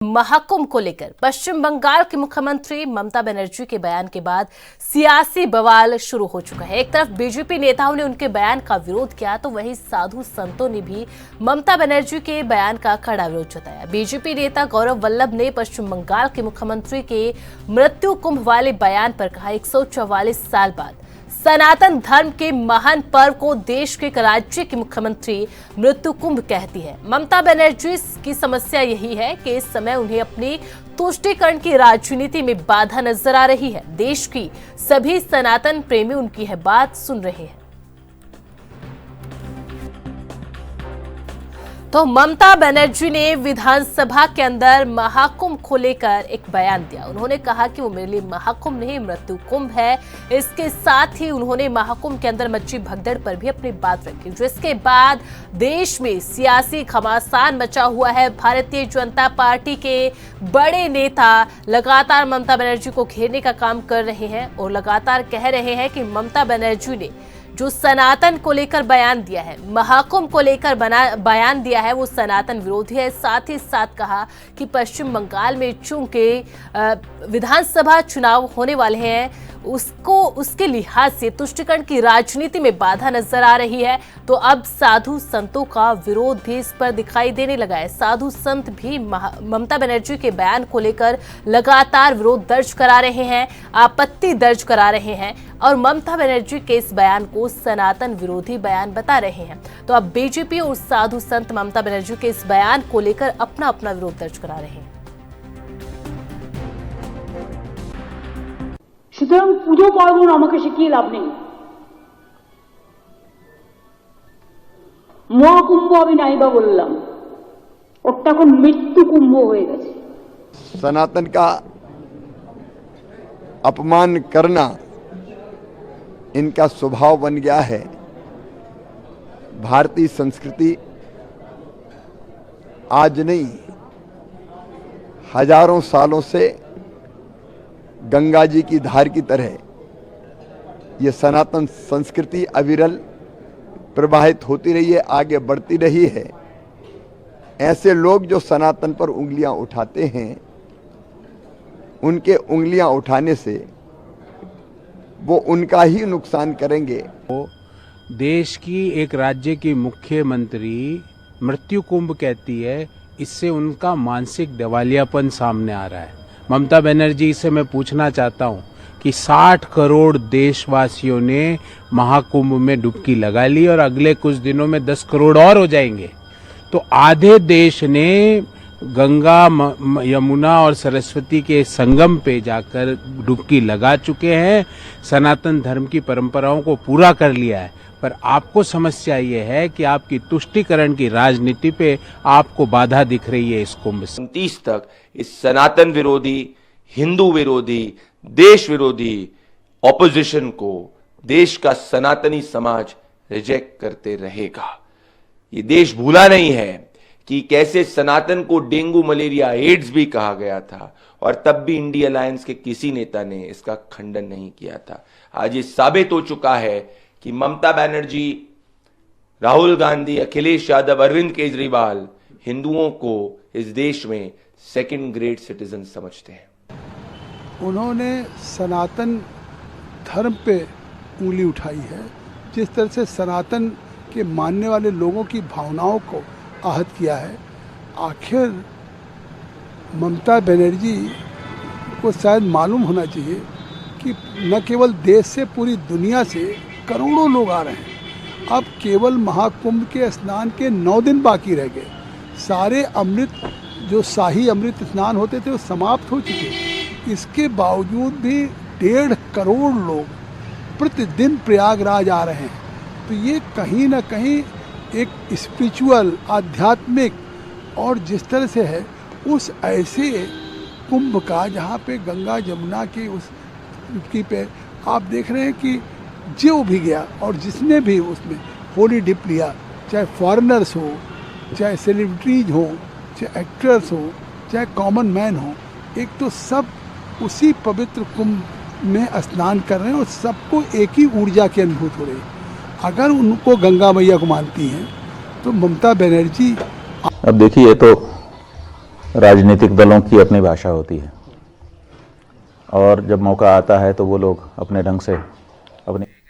महाकुंभ को लेकर पश्चिम बंगाल के मुख्यमंत्री ममता बनर्जी के बयान के बाद सियासी बवाल शुरू हो चुका है। एक तरफ बीजेपी नेताओं ने उनके बयान का विरोध किया तो वहीं साधु संतों ने भी ममता बनर्जी के बयान का कड़ा विरोध जताया। बीजेपी नेता गौरव वल्लभ ने पश्चिम बंगाल के मुख्यमंत्री के मृत्यु कुंभ वाले बयान पर कहा, 144 साल बाद सनातन धर्म के महान पर्व को देश के एक राज्य की मुख्यमंत्री मृत्यु कुंभ कहती है। ममता बनर्जी की समस्या यही है कि इस समय उन्हें अपनी तुष्टीकरण की राजनीति में बाधा नजर आ रही है। देश की सभी सनातन प्रेमी उनकी है बात सुन रहे हैं। तो ममता बनर्जी ने विधानसभा के अंदर महाकुंभ को लेकर एक बयान दिया। उन्होंने कहा कि वो मेरे लिए महाकुंभ नहीं मृत्यु कुंभ है। इसके साथ ही उन्होंने महाकुंभ के अंदर मची भगदड़ पर भी अपनी बात रखी, जिसके बाद देश में सियासी घमासान मचा हुआ है। भारतीय जनता पार्टी के बड़े नेता लगातार ममता बनर्जी को घेरने का काम कर रहे हैं और लगातार कह रहे हैं कि ममता बनर्जी ने जो सनातन को लेकर बयान दिया है, महाकुंभ को लेकर बयान दिया है, वो सनातन विरोधी है। साथ ही साथ कहा कि पश्चिम बंगाल में चूंकि विधानसभा चुनाव होने वाले हैं, उसके लिहाज से तुष्टीकरण की राजनीति में बाधा नजर आ रही है। तो अब साधु संतों का विरोध भी इस पर दिखाई देने लगा है। साधु संत भी ममता बनर्जी के बयान को लेकर लगातार विरोध दर्ज करा रहे हैं, आपत्ति दर्ज करा रहे हैं और ममता बनर्जी के इस बयान को सनातन विरोधी बयान बता रहे हैं। तो अब बीजेपी और साधु संत ममता बनर्जी के इस बयान को लेकर अपना अपना विरोध दर्ज करा रहे हैं। সুতরাং পুজো পার্বণ আমাকে শিখিয়ে লাভ নেই। মহাকুম্ভ আমি নাইবা বললাম, ওটা এখন মৃত্যু কুম্ভ হয়ে গেছে। सनातन का अपमान करना इनका स्वभाव बन गया है। भारतीय संस्कृति आज नहीं, हजारों सालों से गंगा जी की धार की तरह ये सनातन संस्कृति अविरल प्रवाहित होती रही है, आगे बढ़ती रही है। ऐसे लोग जो सनातन पर उंगलियां उठाते हैं, उनके उंगलियां उठाने से वो उनका ही नुकसान करेंगे। देश की एक राज्य की मुख्यमंत्री मृत्यु कुंभ कहती है, इससे उनका मानसिक दिवालियापन सामने आ रहा है। ममता बनर्जी से मैं पूछना चाहता हूं कि 60 करोड़ देशवासियों ने महाकुंभ में डुबकी लगा ली और अगले कुछ दिनों में 10 करोड़ और हो जाएंगे। तो आधे देश ने गंगा, यमुना और सरस्वती के संगम पे जाकर डुबकी लगा चुके हैं, सनातन धर्म की परंपराओं को पूरा कर लिया है। पर आपको समस्या ये है कि आपकी तुष्टीकरण की राजनीति पे आपको बाधा दिख रही है। इस कुंभ 29 तक इस सनातन विरोधी, हिंदू विरोधी, देश विरोधी ऑपोजिशन को देश का सनातनी समाज रिजेक्ट करते रहेगा। ये देश भूला नहीं है कि कैसे सनातन को डेंगू, मलेरिया, एड्स भी कहा गया था और तब भी इंडिया अलायंस के किसी नेता ने इसका खंडन नहीं किया था। आज ये साबित हो चुका है कि ममता बनर्जी, राहुल गांधी, अखिलेश यादव, अरविंद केजरीवाल हिंदुओं को इस देश में सेकंड ग्रेड सिटीजन समझते हैं। उन्होंने सनातन धर्म पे उंगली उठाई है। जिस तरह से सनातन के मानने वाले लोगों की भावनाओं को आहत किया है। आखिर ममता बनर्जी को शायद मालूम होना चाहिए कि न केवल देश से, पूरी दुनिया से करोड़ों लोग आ रहे हैं। अब केवल महाकुंभ के स्नान के 9 दिन बाकी रह गए। सारे अमृत, जो शाही अमृत स्नान होते थे, वो समाप्त हो चुके। इसके बावजूद भी 1.5 करोड़ लोग प्रतिदिन प्रयागराज आ रहे हैं। तो ये कहीं ना कहीं एक स्पिरिचुअल, आध्यात्मिक और जिस तरह से है उस ऐसे कुंभ का, जहाँ पे गंगा जमुना की उस की पे आप देख रहे हैं कि जो भी गया और जिसने भी उसमें होली डिप लिया, चाहे फॉरेनर्स हो, चाहे सेलिब्रिटीज हो, चाहे एक्टर्स हो, चाहे कॉमन मैन हो, एक तो सब उसी पवित्र कुंभ में स्नान कर रहे हैं और सबको एक ही ऊर्जा की अनुभूति हो रही है। अगर उनको गंगा मैया को मानती हैं तो ममता बनर्जी, अब देखिए, ये तो राजनीतिक दलों की अपनी भाषा होती है और जब मौका आता है तो वो लोग अपने ढंग से अपने